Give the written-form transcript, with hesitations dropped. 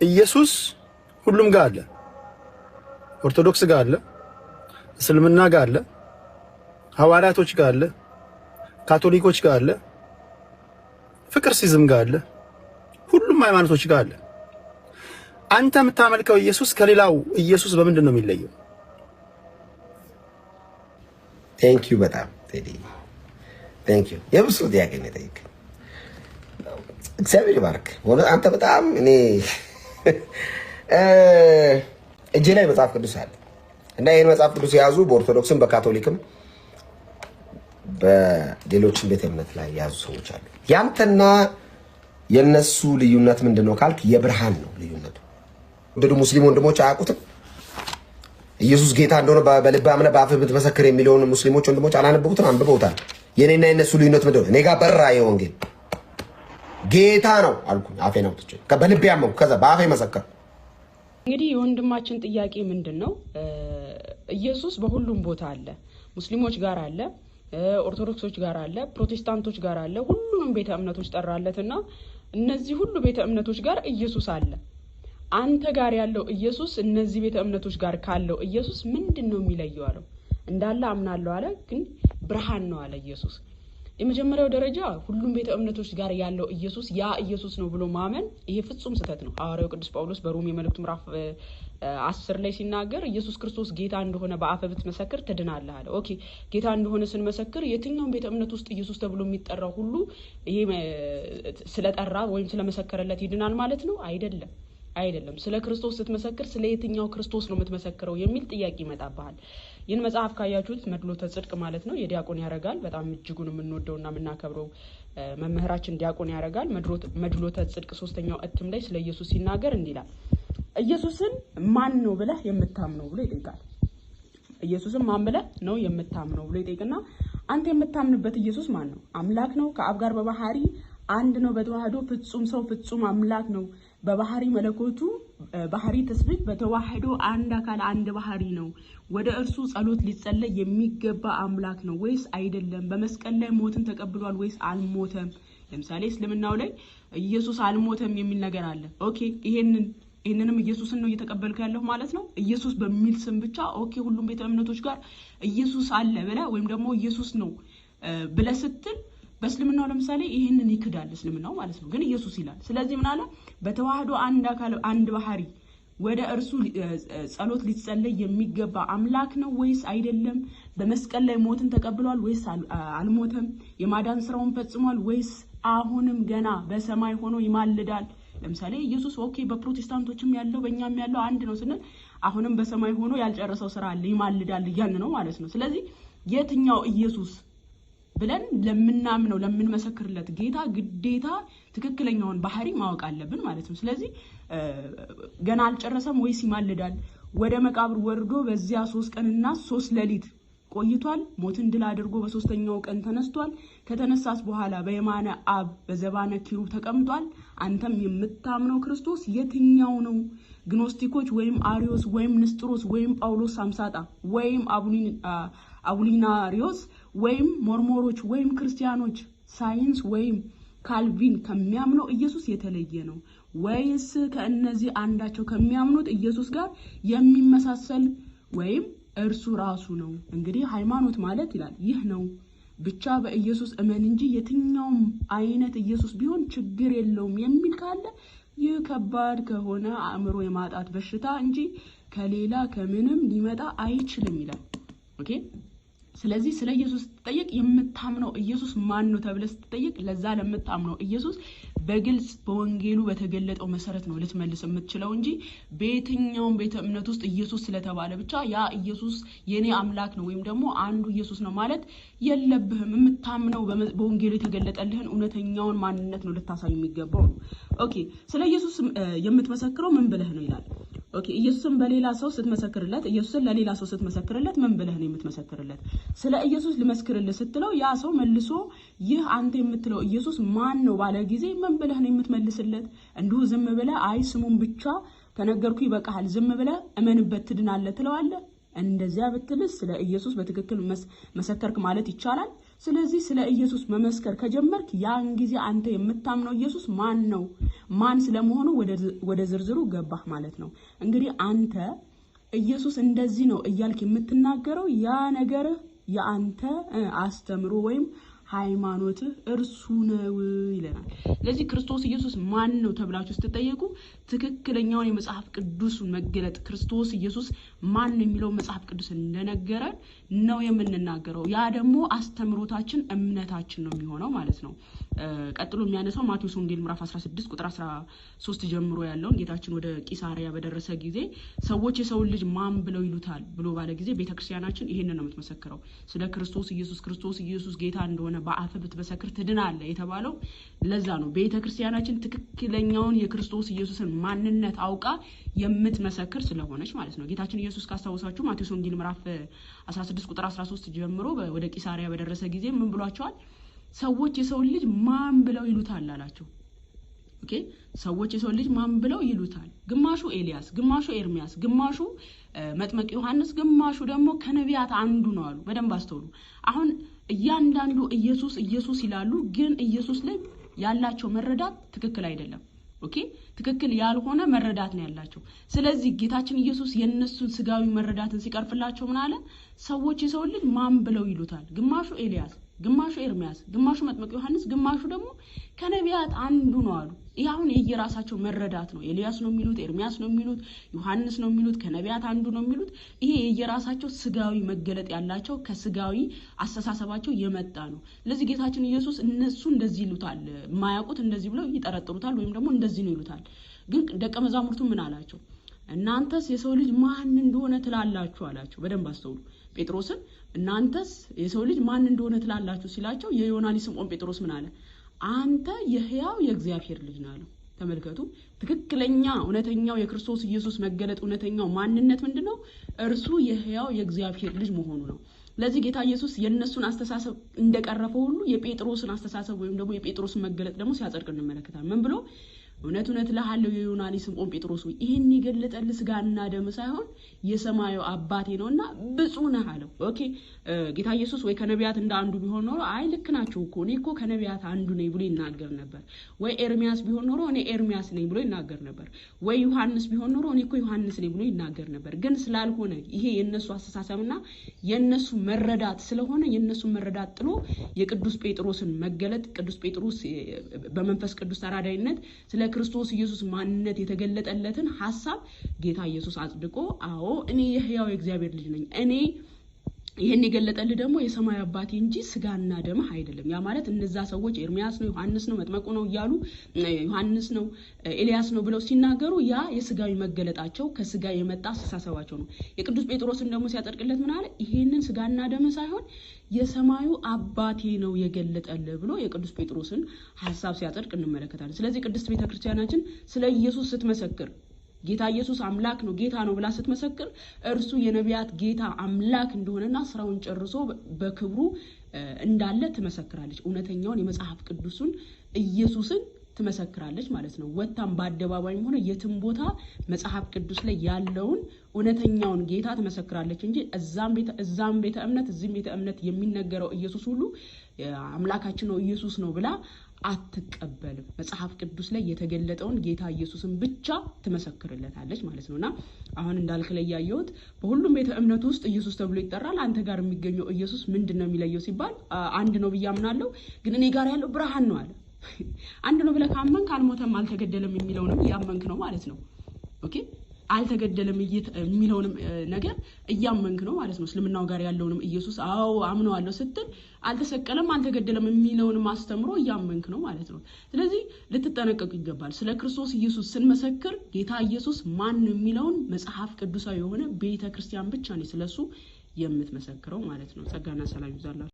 ኢየሱስ ሁሉም ጋር አለ። ኦርቶዶክስ ጋር አለ፣ እስልምና ጋር አለ፣ ሐዋርያቶች ጋር አለ፣ ካቶሊኮች ጋር አለ፣ ፍቅር ሲዝም ጋር አለ፣ ሁሉም ሃይማኖቶች ጋር አለ። አንተ የምታመልከው ኢየሱስ ከሌላው ኢየሱስ በምንድን ነው የሚለየው? ቴንክ ዩ በጣም ቴዲ ቴንክ ዩ። የብዙ ጥያቄ ነው የጠየቀኝ። እግዚአብሔር ይባርክ። አንተ በጣም እኔ እጄ ላይ መጽሐፍ ቅዱስ አለ እና ይሄን መጽሐፍ ቅዱስ የያዙ በኦርቶዶክስም በካቶሊክም በሌሎችም ቤተ እምነት ላይ የያዙ ሰዎች አሉ። ያንተና የነሱ ልዩነት ምንድነው ካልክ የብርሃን ነው ልዩነቱ። ወደ ሙስሊም ወንድሞች አያውቁትም ኢየሱስ ጌታ እንደሆነ በልብ አምነህ በአፍህ ብትመሰክር የሚለውን ሙስሊሞች ወንድሞች አላነበቡትም? አንብበውታል። የኔና የነሱ ልዩነት ምንድነው? እኔ ጋር በራ የወንጌል ጌታ ነው አልኩኝ አፌን አውጥቼ በልብ ያመንኩ ከዛ በአፌ መሰከር። እንግዲህ የወንድማችን ጥያቄ ምንድነው? ኢየሱስ በሁሉም ቦታ አለ። ሙስሊሞች ጋር አለ፣ ኦርቶዶክሶች ጋር አለ፣ ፕሮቴስታንቶች ጋር አለ። ሁሉንም ቤተ እምነቶች ጠራለትና እነዚህ ሁሉ ቤተ እምነቶች ጋር ኢየሱስ አለ። አንተ ጋር ያለው ኢየሱስ እነዚህ ቤተ እምነቶች ጋር ካለው ኢየሱስ ምንድነው የሚለየው አለው። እንዳለ አምናለሁ አለ፣ ግን ብርሃን ነው አለ ኢየሱስ። የመጀመሪያው ደረጃ ሁሉም ቤተ እምነቶች ጋር ያለው ኢየሱስ ያ ኢየሱስ ነው ብሎ ማመን ይሄ ፍጹም ስህተት ነው። ሐዋርያው ቅዱስ ጳውሎስ በሮሜ መልእክቱ ምዕራፍ 10 ላይ ሲናገር ኢየሱስ ክርስቶስ ጌታ እንደሆነ በአፍህ ብትመሰክር ትድናለህ አለ። ኦኬ ጌታ እንደሆነ ስንመሰክር የትኛውም ቤተ እምነት ውስጥ ኢየሱስ ተብሎ የሚጠራው ሁሉ ይሄ ስለጠራ ወይም ስለመሰከረለት ይድናል ማለት ነው? አይደለም። ስለ ክርስቶስ ስትመሰክር ስለ የትኛው ክርስቶስ ነው የምትመሰክረው የሚል ጥያቄ ይመጣብሃል። ይህን መጽሐፍ ካያችሁት መድሎተ ጽድቅ ማለት ነው የዲያቆን ያረጋል በጣም እጅጉን የምንወደውና የምናከብረው መምህራችን ዲያቆን ያረጋል መድሎተ ጽድቅ 3ኛው እትም ላይ ስለ ኢየሱስ ሲናገር እንዲላል ኢየሱስን ማን ነው ብለህ የምታምነው ብሎ ይጠይቃል። ኢየሱስን ማን ብለህ ነው የምታምነው ብሎ ይጠይቅና አንተ የምታምንበት ኢየሱስ ማን ነው? አምላክ ነው፣ ከአብ ጋር በባህሪ አንድ ነው፣ በተዋህዶ ፍጹም ሰው ፍጹም አምላክ ነው፣ በባህሪ መለኮቱ ባህሪ ተስብእት በተዋህዶ አንድ አካል አንድ ባህሪ ነው፣ ወደ እርሱ ጸሎት ሊጸለይ የሚገባ አምላክ ነው ወይስ አይደለም? በመስቀል ላይ ሞትን ተቀብሏል ወይስ አልሞተም? ለምሳሌ እስልምናው ላይ ኢየሱስ አልሞተም የሚል ነገር አለ። ኦኬ ይሄንንም ኢየሱስን ነው እየተቀበልኩ ያለው ማለት ነው። ኢየሱስ በሚል ስም ብቻ ኦኬ ሁሉም ቤተ እምነቶች ጋር ኢየሱስ አለ ብለህ ወይም ደግሞ ኢየሱስ ነው ብለህ ስትል በእስልምናው ለምሳሌ ይሄንን ይክዳል እስልምናው ማለት ነው፣ ግን ኢየሱስ ይላል። ስለዚህ ምን አለ? በተዋህዶ አንድ አካል አንድ ባህሪ ወደ እርሱ ጸሎት ሊጸለይ የሚገባ አምላክ ነው ወይስ አይደለም? በመስቀል ላይ ሞትን ተቀብሏል ወይስ አልሞተም? የማዳን ስራውን ፈጽሟል ወይስ አሁንም ገና በሰማይ ሆኖ ይማልዳል? ለምሳሌ ኢየሱስ ኦኬ በፕሮቴስታንቶችም ያለው በእኛም ያለው አንድ ነው ስንል አሁንም በሰማይ ሆኖ ያልጨረሰው ስራ አለ ይማልዳል እያልን ነው ማለት ነው። ስለዚህ የትኛው ኢየሱስ ብለን ለምናምነው ለምንመሰክርለት ጌታ ግዴታ ትክክለኛውን ባህሪ ማወቅ አለብን ማለት ነው። ስለዚህ ገና አልጨረሰም ወይስ ይማልዳል? ወደ መቃብር ወርዶ በዚያ 3 ቀንና 3 ሌሊት ቆይቷል። ሞትን ድል አድርጎ በ3ኛው ቀን ተነስቷል። ከተነሳስ በኋላ በየማነ አብ በዘባነ ኪሩብ ተቀምጧል። አንተም የምታምነው ክርስቶስ የትኛው ነው? ግኖስቲኮች ወይም አሪዮስ ወይም ንስጥሮስ ወይም ጳውሎስ ሳምሳጣ ወይም አቡሊናሪዮስ ወይም ሞርሞሮች ወይም ክርስቲያኖች ሳይንስ ወይም ካልቪን ከሚያምነው ኢየሱስ የተለየ ነው ወይስ ከእነዚህ አንዳቸው ከሚያምኑት ኢየሱስ ጋር የሚመሳሰል ወይም እርሱ ራሱ ነው? እንግዲህ ሃይማኖት ማለት ይላል ይህ ነው ብቻ በኢየሱስ እመን እንጂ የትኛውም አይነት ኢየሱስ ቢሆን ችግር የለውም የሚል ካለ ይህ ከባድ ከሆነ አእምሮ የማጣት በሽታ እንጂ ከሌላ ከምንም ሊመጣ አይችልም ይላል። ኦኬ ስለዚህ ስለ ኢየሱስ ተጠየቅ የምታምነው ኢየሱስ ማን ነው ተብለህ ስትጠየቅ ለዛ ለምታምነው ኢየሱስ በግልጽ በወንጌሉ በተገለጠው መሰረት ነው ልትመልስ የምትችለው እንጂ በየትኛውም ቤተ እምነት ውስጥ ኢየሱስ ስለተባለ ብቻ ያ ኢየሱስ የኔ አምላክ ነው ወይም ደግሞ አንዱ ኢየሱስ ነው ማለት የለብህም። የምታምነው በወንጌሉ የተገለጠልህን እውነተኛውን ማንነት ነው ልታሳይ የሚገባው ነው። ኦኬ ስለ ኢየሱስ የምትመሰክረው ምን ብለህ ነው ይላል። ኦኬ ኢየሱስን በሌላ ሰው ስትመሰክርለት ኢየሱስን ለሌላ ሰው ስትመሰክርለት ምን ብለህ ነው የምትመሰክርለት? ስለ ኢየሱስ ልመስክርልህ ስትለው ያ ሰው መልሶ ይህ አንተ የምትለው ኢየሱስ ማን ነው ባለ ጊዜ ምን ብለህ ነው የምትመልስለት? እንዲሁ ዝም ብለህ አይ ስሙን ብቻ ተነገርኩ ይበቃል ዝም ብለህ እመንበት ትድናለህ ትለዋለህ? እንደዚያ ብትልስ ስለ ኢየሱስ በትክክል መሰከርክ ማለት ይቻላል? ስለዚህ ስለ ኢየሱስ መመስከር ከጀመርክ ያን ጊዜ አንተ የምታምነው ኢየሱስ ማን ነው ማን ስለመሆኑ ወደ ዝርዝሩ ገባህ ማለት ነው። እንግዲህ አንተ ኢየሱስ እንደዚህ ነው እያልክ የምትናገረው ያ ነገር ያንተ አስተምሮ ወይም ሃይማኖት እርሱ ነው ይለናል። ስለዚህ ክርስቶስ ኢየሱስ ማን ነው ተብላችሁ ስትጠየቁ ትክክለኛውን የመጽሐፍ ቅዱስን መገለጥ ክርስቶስ ኢየሱስ ማን ነው የሚለው መጽሐፍ ቅዱስ እንደነገረን ነው የምንናገረው። ያ ደግሞ አስተምሮታችን እምነታችን ነው የሚሆነው ማለት ነው። ቀጥሎ የሚያነሳው ማቴዎስ ወንጌል ምዕራፍ 16 ቁጥር 13 ጀምሮ ያለውን ጌታችን ወደ ቂሳሪያ በደረሰ ጊዜ ሰዎች የሰው ልጅ ማን ብለው ይሉታል ብሎ ባለ ጊዜ ቤተክርስቲያናችን ይሄንን ነው የምትመሰክረው። ስለ ክርስቶስ ኢየሱስ ጌታ እንደሆነ በአፍ ብትመሰክር ትድናለህ የተባለው ለዛ ነው። ቤተክርስቲያናችን ትክክለኛውን የክርስቶስ ኢየሱስን ማንነት አውቃ የምትመሰክር ስለሆነች ማለት ነው። ጌታችን ኢየሱስ ካስታወሳችሁ ማቴዎስ ወንጌል ምዕራፍ 16 ቁጥር 13 ጀምሮ ወደ ቂሳሪያ በደረሰ ጊዜ ምን ብሏቸዋል? ሰዎች የሰው ልጅ ማን ብለው ይሉታል አላቸው። ኦኬ ሰዎች የሰው ልጅ ማን ብለው ይሉታል? ግማሹ ኤልያስ፣ ግማሹ ኤርሚያስ፣ ግማሹ መጥምቅ ዮሐንስ፣ ግማሹ ደግሞ ከነቢያት አንዱ ነው አሉ። በደንብ አስተውሉ። አሁን እያንዳንዱ ኢየሱስ ይላሉ፣ ግን ኢየሱስ ላይ ያላቸው መረዳት ትክክል አይደለም። ኦኬ ትክክል ያልሆነ መረዳት ነው ያላቸው። ስለዚህ ጌታችን ኢየሱስ የነሱን ስጋዊ መረዳትን ሲቀርፍላቸው ምን አለ? ሰዎች የሰው ልጅ ማን ብለው ይሉታል? ግማሹ ኤልያስ፣ ግማሹ ኤርሚያስ፣ ግማሹ መጥምቅ ዮሐንስ፣ ግማሹ ደግሞ ከነቢያት አንዱ ነው አሉ። ይሄ አሁን የየራሳቸው መረዳት ነው። ኤልያስ ነው የሚሉት፣ ኤርሚያስ ነው የሚሉት፣ ዮሐንስ ነው የሚሉት፣ ከነቢያት አንዱ ነው የሚሉት። ይሄ የየራሳቸው ስጋዊ መገለጥ ያላቸው ከስጋዊ አስተሳሰባቸው የመጣ ነው። ስለዚህ ጌታችን ኢየሱስ እነሱ እንደዚህ ይሉታል፣ ማያውቁት እንደዚህ ብለው ይጠረጥሩታል፣ ወይም ደግሞ እንደዚህ ነው ይሉታል። ግን ደቀ መዛሙርቱ ምን አላቸው? እናንተስ የሰው ልጅ ማን እንደሆነ ትላላችሁ አላቸው። በደንብ አስተውሉ። ጴጥሮስን እናንተስ የሰው ልጅ ማን እንደሆነ ትላላችሁ ሲላቸው የዮና ልጅ ስምዖን ጴጥሮስ ምን አለ? አንተ የሕያው የእግዚአብሔር ልጅ ነህ አለው። ተመልከቱ። ትክክለኛ እውነተኛው የክርስቶስ ኢየሱስ መገለጥ እውነተኛው ማንነት ምንድነው? እርሱ የሕያው የእግዚአብሔር ልጅ መሆኑ ነው። ለዚህ ጌታ ኢየሱስ የነሱን አስተሳሰብ እንደቀረፈው ሁሉ የጴጥሮስን አስተሳሰብ ወይም ደግሞ የጴጥሮስን መገለጥ ደግሞ ሲያጸድቅ እንመለከታለን። ምን ብሎ? እውነት እልሃለሁ የዮና ልጅ ስምዖን ጴጥሮስ ሆይ ይሄን የገለጠልህ ስጋና ደም ሳይሆን የሰማዩ አባቴ ነውና ብፁዕ ነህ አለው። ኦኬ ጌታ ኢየሱስ ወይ ከነቢያት እንደ አንዱ ቢሆን ኖሮ አይ ልክ ናቸው እኮ እኔ እኮ ከነቢያት አንዱ ነኝ ብሎ ይናገር ነበር። ወይ ኤርሚያስ ቢሆን ኖሮ እኔ ኤርሚያስ ነኝ ብሎ ይናገር ነበር። ወይ ዮሐንስ ቢሆን ኖሮ እኔ እኮ ዮሐንስ ነኝ ብሎ ይናገር ነበር። ግን ስላልሆነ ይሄ የነሱ አስተሳሰብና የነሱ መረዳት ስለሆነ የነሱ መረዳት ጥሎ የቅዱስ ጴጥሮስን መገለጥ ቅዱስ ጴጥሮስ በመንፈስ ቅዱስ ተራዳይነት ስለ ክርስቶስ ኢየሱስ ማንነት የተገለጠለትን ሐሳብ ጌታ ኢየሱስ አጽድቆ አዎ እኔ የሕያው የእግዚአብሔር ልጅ ነኝ፣ እኔ ይሄን የገለጠልህ ደግሞ የሰማይ አባቴ እንጂ ስጋና ደም አይደለም። ያ ማለት እነዛ ሰዎች ኤርሚያስ ነው፣ ዮሐንስ ነው፣ መጥምቁ ነው እያሉ ዮሐንስ ነው፣ ኤልያስ ነው ብለው ሲናገሩ ያ የስጋዊ መገለጣቸው ከስጋ የመጣ አስተሳሰባቸው ነው። የቅዱስ ጴጥሮስን ደግሞ ሲያጸድቅለት ምን አለ? ይሄንን ስጋና ደም ሳይሆን የሰማዩ አባቴ ነው የገለጠልህ ብሎ የቅዱስ ጴጥሮስን ሐሳብ ሲያጸድቅ እንመለከታለን። ስለዚህ ቅድስት ቤተክርስቲያናችን ስለ ኢየሱስ ስትመሰክር ጌታ ኢየሱስ አምላክ ነው ጌታ ነው ብላ ስትመሰክር እርሱ የነቢያት ጌታ አምላክ እንደሆነና ስራውን ጨርሶ በክብሩ እንዳለ ትመሰክራለች። እውነተኛውን የመጽሐፍ ቅዱስን ኢየሱስን ትመሰክራለች ማለት ነው። ወጣም በአደባባይም ሆነ የትም ቦታ መጽሐፍ ቅዱስ ላይ ያለውን እውነተኛውን ጌታ ትመሰክራለች እንጂ እዛም ቤተ እምነት እዚህም ቤተ እምነት የሚነገረው ኢየሱስ ሁሉ አምላካችን ነው ኢየሱስ ነው ብላ አትቀበልም። መጽሐፍ ቅዱስ ላይ የተገለጠውን ጌታ ኢየሱስን ብቻ ትመሰክርለታለች ማለት ነውና አሁን እንዳልክ ላይ ያየሁት በሁሉም ቤተ እምነት ውስጥ ኢየሱስ ተብሎ ይጠራል። አንተ ጋር የሚገኘው ኢየሱስ ምንድነው የሚለየው ሲባል አንድ ነው ብያምናለሁ፣ ግን እኔ ጋር ያለው ብርሃን ነው አለ። አንድ ነው ብለህ ካመንክ አልሞተም አልተገደለም የሚለውንም ያመንክ ነው ማለት ነው። ኦኬ አልተገደለም የሚለውንም ነገር እያመንክ ነው ማለት ነው። እስልምናው ጋር ያለውንም ኢየሱስ አዎ አምነዋለሁ ስትል አልተሰቀለም አልተገደለም የሚለውንም አስተምሮ እያመንክ ነው ማለት ነው። ስለዚህ ልትጠነቀቁ ይገባል። ስለ ክርስቶስ ኢየሱስ ስንመሰክር ጌታ ኢየሱስ ማን ነው የሚለውን መጽሐፍ ቅዱሳዊ የሆነ ቤተክርስቲያን ብቻ ነው ስለሱ የምትመሰክረው ማለት ነው። ጸጋና ሰላም ይብዛላችሁ።